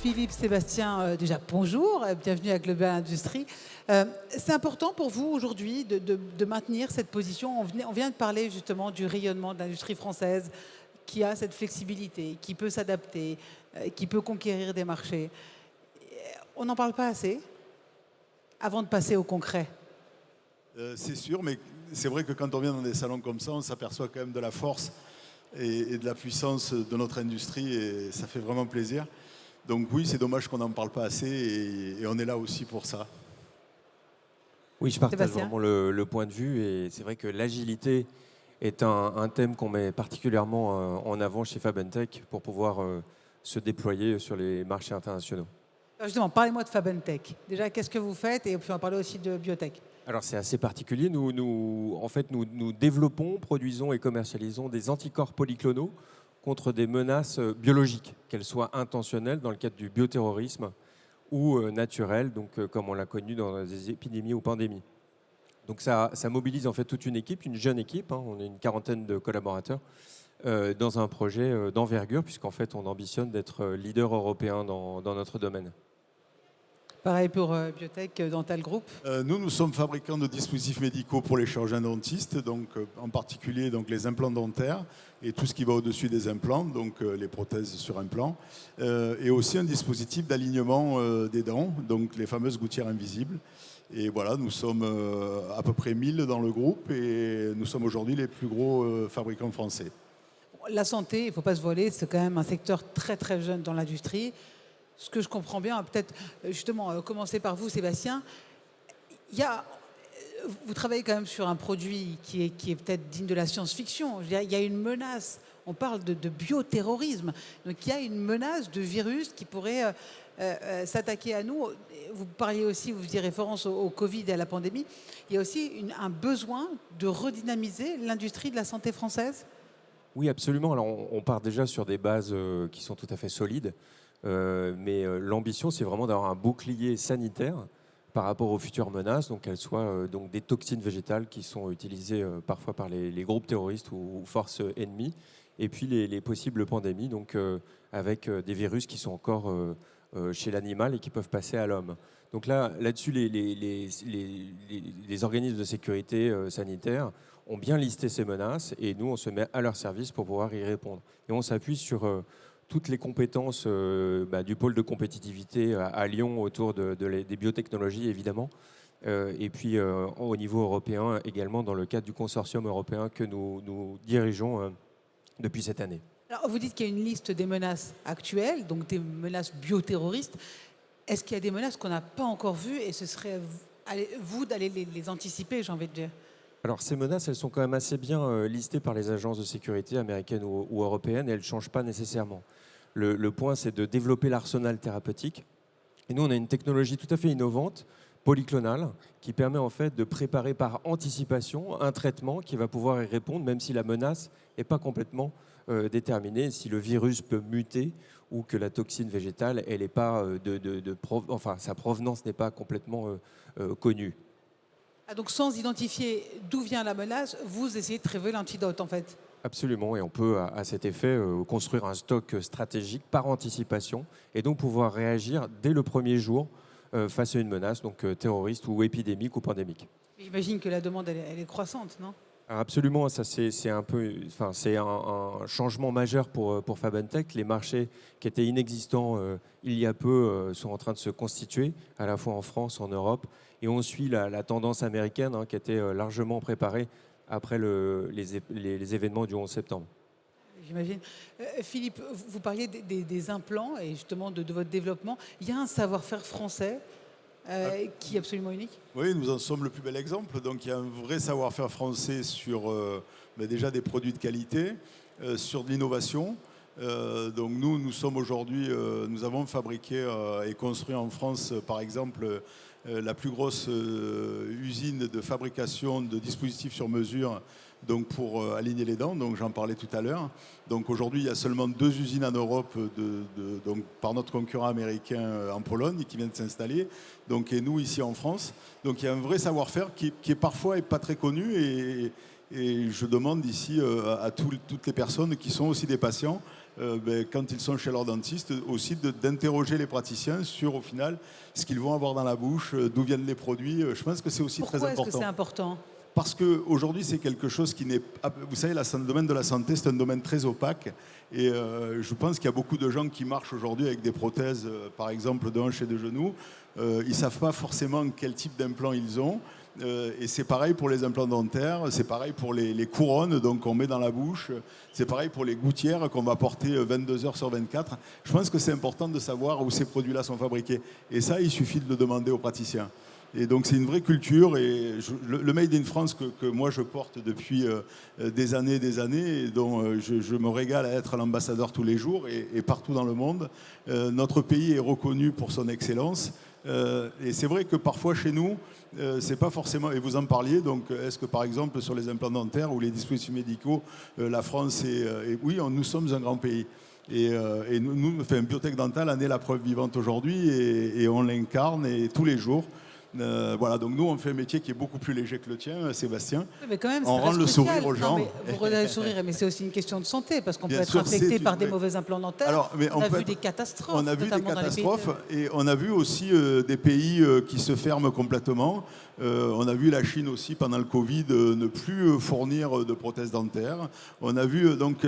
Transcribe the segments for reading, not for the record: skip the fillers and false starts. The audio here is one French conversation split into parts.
Philippe Sébastien, déjà bonjour, bienvenue à Global Industries. C'est important pour vous aujourd'hui de maintenir cette position. On vient de parler justement du rayonnement de l'industrie française qui a cette flexibilité, qui peut s'adapter, qui peut conquérir des marchés. On n'en parle pas assez avant de passer au concret. C'est sûr, mais c'est vrai que quand on vient dans des salons comme ça, on s'aperçoit quand même de la force et de la puissance de notre industrie et ça fait vraiment plaisir. Donc oui, c'est dommage qu'on n'en parle pas assez et on est là aussi pour ça. Oui, je partage Sébastien. vraiment le point de vue et c'est vrai que l'agilité est un thème qu'on met particulièrement en avant chez Fabentech pour pouvoir se déployer sur les marchés internationaux. Alors justement, parlez-moi de Fabentech. Déjà, qu'est-ce que vous faites? Et puis on va parler aussi de biotech. Alors c'est assez particulier. Nous développons, produisons et commercialisons des anticorps polyclonaux contre des menaces biologiques, qu'elles soient intentionnelles dans le cadre du bioterrorisme ou naturelles, donc comme on l'a connu dans des épidémies ou pandémies. Donc ça mobilise en fait toute une équipe, une jeune équipe, hein, on est une quarantaine de collaborateurs, dans un projet d'envergure, puisqu'en fait on ambitionne d'être leader européen dans notre domaine. Pareil pour biotech, Dental Group. Nous sommes fabricants de dispositifs médicaux pour les chirurgiens dentistes, donc en particulier donc, les implants dentaires et tout ce qui va au-dessus des implants, donc les prothèses sur implants, et aussi un dispositif d'alignement des dents, donc les fameuses gouttières invisibles. Et voilà, nous sommes à peu près 1000 dans le groupe et nous sommes aujourd'hui les plus gros fabricants français. La santé, il ne faut pas se voiler, c'est quand même un secteur très très jeune dans l'industrie. Ce que je comprends bien, peut-être justement commencer par vous, Sébastien. Vous travaillez quand même sur un produit qui est peut-être digne de la science-fiction. Il y a une menace, on parle de bioterrorisme. Donc il y a une menace de virus qui pourrait s'attaquer à nous. Vous parliez aussi, vous faisiez référence au Covid et à la pandémie. Il y a aussi un besoin de redynamiser l'industrie de la santé française. Oui, absolument. Alors on part déjà sur des bases qui sont tout à fait solides. Mais l'ambition, c'est vraiment d'avoir un bouclier sanitaire par rapport aux futures menaces, donc qu'elles soient donc des toxines végétales qui sont utilisées parfois par les groupes terroristes ou forces ennemies, et puis les possibles pandémies, donc avec des virus qui sont encore chez l'animal et qui peuvent passer à l'homme. Donc là-dessus, les organismes de sécurité sanitaire ont bien listé ces menaces, et nous, on se met à leur service pour pouvoir y répondre. Et on s'appuie sur toutes les compétences du pôle de compétitivité à Lyon autour des biotechnologies, évidemment, et puis au niveau européen également dans le cadre du consortium européen que nous dirigeons depuis cette année. Alors, vous dites qu'il y a une liste des menaces actuelles, donc des menaces bioterroristes. Est-ce qu'il y a des menaces qu'on n'a pas encore vues et ce serait vous d'aller les anticiper, j'ai envie de dire? Alors ces menaces, elles sont quand même assez bien listées par les agences de sécurité américaines ou européennes, et elles ne changent pas nécessairement. Le point, c'est de développer l'arsenal thérapeutique. Et nous, on a une technologie tout à fait innovante, polyclonale, qui permet en fait de préparer par anticipation un traitement qui va pouvoir y répondre, même si la menace n'est pas complètement déterminée, si le virus peut muter ou que la toxine végétale, elle est pas sa provenance n'est pas complètement connue. Ah, donc sans identifier d'où vient la menace, vous essayez de trouver l'antidote en fait. Absolument, et on peut à cet effet construire un stock stratégique par anticipation et donc pouvoir réagir dès le premier jour face à une menace, donc terroriste ou épidémique ou pandémique. J'imagine que la demande elle est croissante, non? Alors absolument, ça c'est un changement majeur pour Fabentech. Les marchés qui étaient inexistants il y a peu sont en train de se constituer, à la fois en France, en Europe, et on suit la tendance américaine qui était largement préparée après les événements du 11 septembre. J'imagine. Philippe, vous parliez des implants et justement de votre développement. Il y a un savoir-faire français qui est absolument unique. Oui, nous en sommes le plus bel exemple. Donc il y a un vrai savoir-faire français sur déjà des produits de qualité, sur de l'innovation. Donc nous sommes aujourd'hui, nous avons fabriqué et construit en France, par exemple, la plus grosse usine de fabrication de dispositifs sur mesure, donc pour aligner les dents, donc j'en parlais tout à l'heure. Donc aujourd'hui, il y a seulement 2 usines en Europe donc par notre concurrent américain en Pologne qui vient de s'installer, donc, et nous ici en France. Donc il y a un vrai savoir-faire qui est parfois pas très connu, et je demande ici à toutes les personnes qui sont aussi des patients, quand ils sont chez leur dentiste, aussi d'interroger les praticiens sur, au final, ce qu'ils vont avoir dans la bouche, d'où viennent les produits. Je pense que c'est aussi très important. Pourquoi est-ce que c'est important ? Parce qu'aujourd'hui, c'est quelque chose qui n'est... Vous savez, le domaine de la santé, c'est un domaine très opaque. Et je pense qu'il y a beaucoup de gens qui marchent aujourd'hui avec des prothèses, par exemple, de hanches et de genoux. Ils ne savent pas forcément quel type d'implant ils ont. Et c'est pareil pour les implants dentaires, c'est pareil pour les couronnes qu'on met dans la bouche, c'est pareil pour les gouttières qu'on va porter 22 heures sur 24. Je pense que c'est important de savoir où ces produits-là sont fabriqués. Et ça, il suffit de le demander aux praticiens. Et donc c'est une vraie culture et le Made in France que moi je porte depuis des années et dont je me régale à être l'ambassadeur tous les jours et partout dans le monde. Notre pays est reconnu pour son excellence et c'est vrai que parfois chez nous c'est pas forcément, et vous en parliez, donc est-ce que par exemple sur les implants dentaires ou les dispositifs médicaux la France oui, nous sommes un grand pays. Et nous, Biotech Dental en est la preuve vivante aujourd'hui et on l'incarne et tous les jours. Voilà, donc nous on fait un métier qui est beaucoup plus léger que le tien, Sébastien. Mais quand même, on rend le sourire aux gens. Non, mais vous rendez le sourire, mais c'est aussi une question de santé, parce qu'on peut être sûr, affecté par des mauvais implants dentaires. Alors, mais on a vu des catastrophes. On a vu des catastrophes et on a vu aussi des pays qui se ferment complètement. On a vu la Chine aussi pendant le Covid ne plus fournir de prothèses dentaires. On a vu donc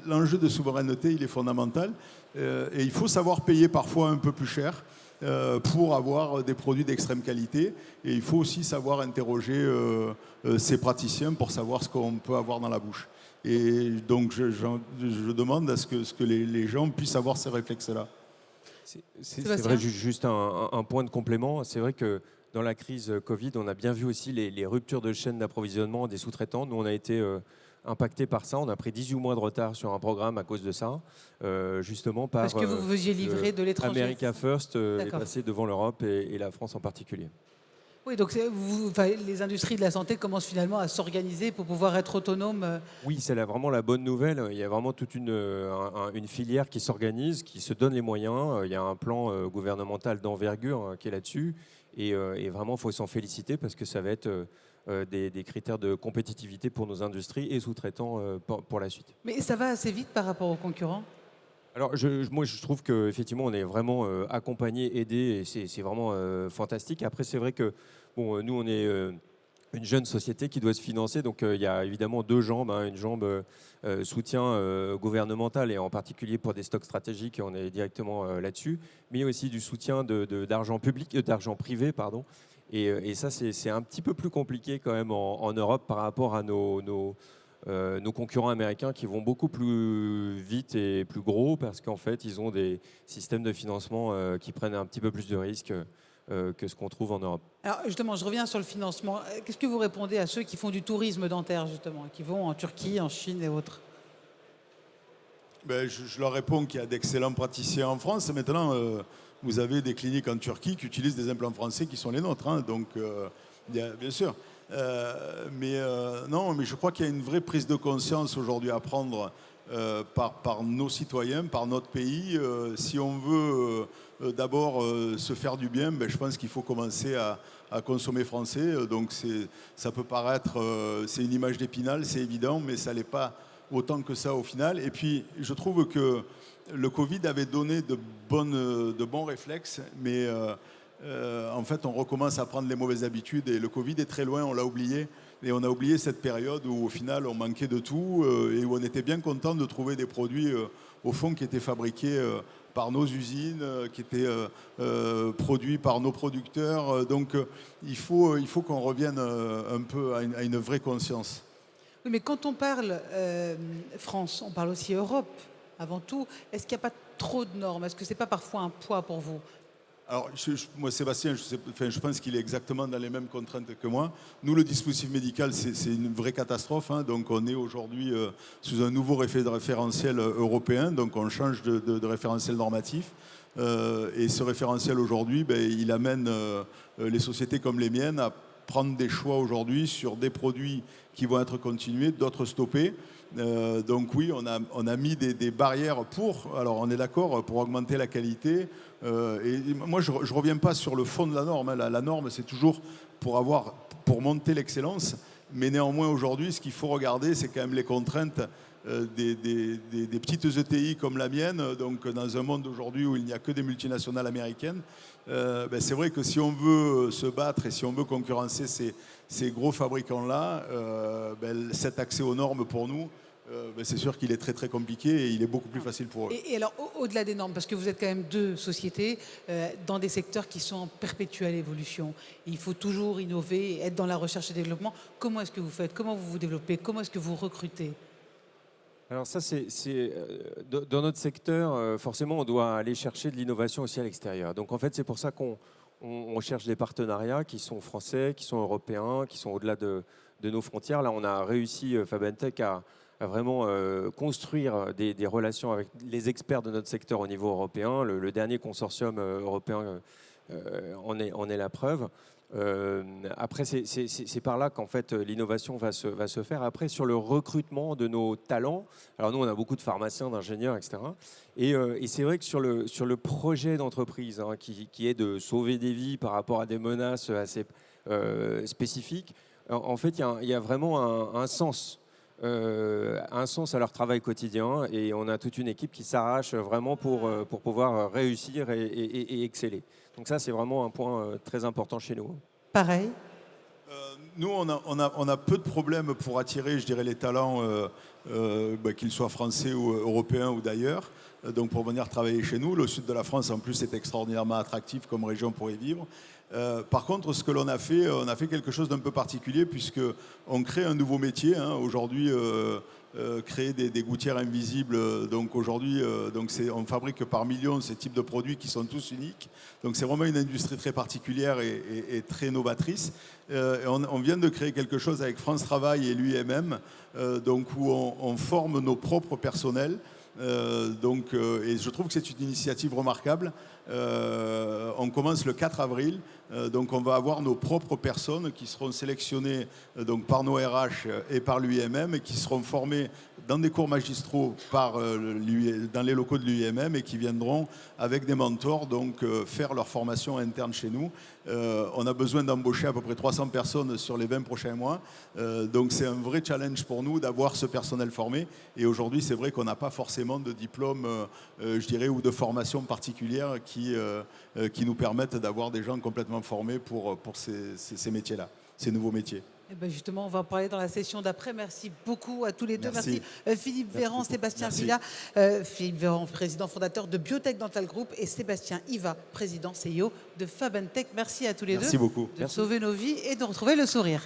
l'enjeu de souveraineté, il est fondamental et il faut savoir payer parfois un peu plus cher. Pour avoir des produits d'extrême qualité. Et il faut aussi savoir interroger ces praticiens pour savoir ce qu'on peut avoir dans la bouche. Et donc, je demande à ce que les gens puissent avoir ces réflexes-là. C'est vrai, juste un point de complément. C'est vrai que dans la crise Covid, on a bien vu aussi les ruptures de chaîne d'approvisionnement des sous-traitants. Nous, on a été impacté par ça. On a pris 18 mois de retard sur un programme à cause de ça, justement parce que vous faisiez livrer de l'étranger. America First est passé devant l'Europe et la France en particulier. Oui, donc les industries de la santé commencent finalement à s'organiser pour pouvoir être autonomes. Oui, c'est vraiment la bonne nouvelle. Il y a vraiment toute une filière qui s'organise, qui se donne les moyens. Il y a un plan gouvernemental d'envergure qui est là-dessus. Et vraiment, il faut s'en féliciter parce que ça va être des critères de compétitivité pour nos industries et sous-traitants pour la suite. Mais ça va assez vite par rapport aux concurrents ? Alors, moi, je trouve qu'effectivement, on est vraiment accompagné, aidé, et c'est vraiment fantastique. Après, c'est vrai que nous, on est une jeune société qui doit se financer, donc il y a évidemment deux jambes. Une jambe soutien gouvernemental, et en particulier pour des stocks stratégiques, et on est directement là-dessus, mais il y a aussi du soutien d'argent public, d'argent privé, pardon. Et ça, c'est un petit peu plus compliqué quand même en Europe par rapport à nos concurrents américains qui vont beaucoup plus vite et plus gros parce qu'en fait, ils ont des systèmes de financement qui prennent un petit peu plus de risques que ce qu'on trouve en Europe. Alors justement, je reviens sur le financement. Qu'est-ce que vous répondez à ceux qui font du tourisme dentaire, justement, qui vont en Turquie, en Chine et autres ? Je leur réponds qu'il y a d'excellents praticiens en France. Maintenant, vous avez des cliniques en Turquie qui utilisent des implants français qui sont les nôtres. Donc, bien sûr. Non, mais je crois qu'il y a une vraie prise de conscience aujourd'hui à prendre par nos citoyens, par notre pays. Si on veut d'abord se faire du bien, je pense qu'il faut commencer à consommer français. Donc ça peut paraître, c'est une image d'Épinal, c'est évident, mais ça n'est pas autant que ça au final. Et puis je trouve que le Covid avait donné de bons réflexes, mais en fait, on recommence à prendre les mauvaises habitudes et le Covid est très loin, on l'a oublié. Et on a oublié cette période où, au final, on manquait de tout et où on était bien content de trouver des produits, au fond, qui étaient fabriqués par nos usines, qui étaient produits par nos producteurs. Donc, il faut qu'on revienne un peu à une vraie conscience. Oui, mais quand on parle France, on parle aussi Europe, avant tout. Est-ce qu'il n'y a pas trop de normes ? Est-ce que ce n'est pas parfois un poids pour vous ? Alors, moi, Sébastien, je pense qu'il est exactement dans les mêmes contraintes que moi. Nous, le dispositif médical, c'est une vraie catastrophe. Donc, on est aujourd'hui sous un nouveau référentiel européen. Donc, on change de référentiel normatif. Et ce référentiel, aujourd'hui, il amène les sociétés comme les miennes à prendre des choix aujourd'hui sur des produits qui vont être continués, d'autres stoppés. Donc oui, on a mis des barrières alors on est d'accord, pour augmenter la qualité. Et moi, je ne reviens pas sur le fond de la norme. La norme, c'est toujours pour monter l'excellence. Mais néanmoins, aujourd'hui, ce qu'il faut regarder, c'est quand même les contraintes des petites ETI comme la mienne, donc dans un monde aujourd'hui où il n'y a que des multinationales américaines, c'est vrai que si on veut se battre et si on veut concurrencer ces gros fabricants-là, cet accès aux normes pour nous, c'est sûr qu'il est très très compliqué et il est beaucoup plus facile pour eux. Et alors, au-delà des normes, parce que vous êtes quand même deux sociétés dans des secteurs qui sont en perpétuelle évolution. Il faut toujours innover, être dans la recherche et développement. Comment est-ce que vous faites? Comment vous vous développez? Comment est-ce que vous recrutez? Alors ça, dans notre secteur, forcément, on doit aller chercher de l'innovation aussi à l'extérieur. Donc en fait, c'est pour ça qu'on cherche des partenariats qui sont français, qui sont européens, qui sont au-delà de nos frontières. Là, on a réussi, Fabentech, à vraiment construire des relations avec les experts de notre secteur au niveau européen. Le dernier consortium européen en est la preuve. Après, c'est par là qu'en fait l'innovation va se faire. Après, sur le recrutement de nos talents, alors nous, on a beaucoup de pharmaciens, d'ingénieurs, etc. Et c'est vrai que sur le projet d'entreprise, hein, qui est de sauver des vies par rapport à des menaces assez spécifiques, en fait, il y a vraiment un sens. Un sens à leur travail quotidien, et on a toute une équipe qui s'arrache vraiment pour pouvoir réussir et exceller. Donc ça, c'est vraiment un point très important chez nous. Pareil. Nous, on a peu de problèmes pour attirer, je dirais, les talents, qu'ils soient français ou européens ou d'ailleurs, donc pour venir travailler chez nous. Le sud de la France, en plus, est extraordinairement attractif comme région pour y vivre. Par contre, ce que l'on a fait, on a fait quelque chose d'un peu particulier, puisqu'on crée un nouveau métier. Hein. Aujourd'hui, créer des gouttières invisibles, donc aujourd'hui, on fabrique par millions ces types de produits qui sont tous uniques. Donc c'est vraiment une industrie très particulière et très novatrice. On vient de créer quelque chose avec France Travail et l'UIMM, où on forme nos propres personnels. Et je trouve que c'est une initiative remarquable. On commence le 4 avril, donc on va avoir nos propres personnes qui seront sélectionnées par nos RH et par l'UIMM, et qui seront formées dans des cours magistraux dans les locaux de l'UIMM, et qui viendront avec des mentors faire leur formation interne chez nous. On a besoin d'embaucher à peu près 300 personnes sur les 20 prochains mois. Donc c'est un vrai challenge pour nous d'avoir ce personnel formé. Et aujourd'hui, c'est vrai qu'on n'a pas forcément de diplôme, je dirais, ou de formation particulière qui nous permettent d'avoir des gens complètement formés pour ces métiers-là, ces nouveaux métiers. Eh ben justement, on va en parler dans la session d'après. Merci beaucoup à tous les deux. Merci. Philippe Véran, Sébastien Merci. Villa. Philippe Véran, président fondateur de Biotech Dental Group, et Sébastien Iva, président CEO de Fabentech. Merci à tous les deux. Merci beaucoup. De sauver nos vies et de retrouver le sourire.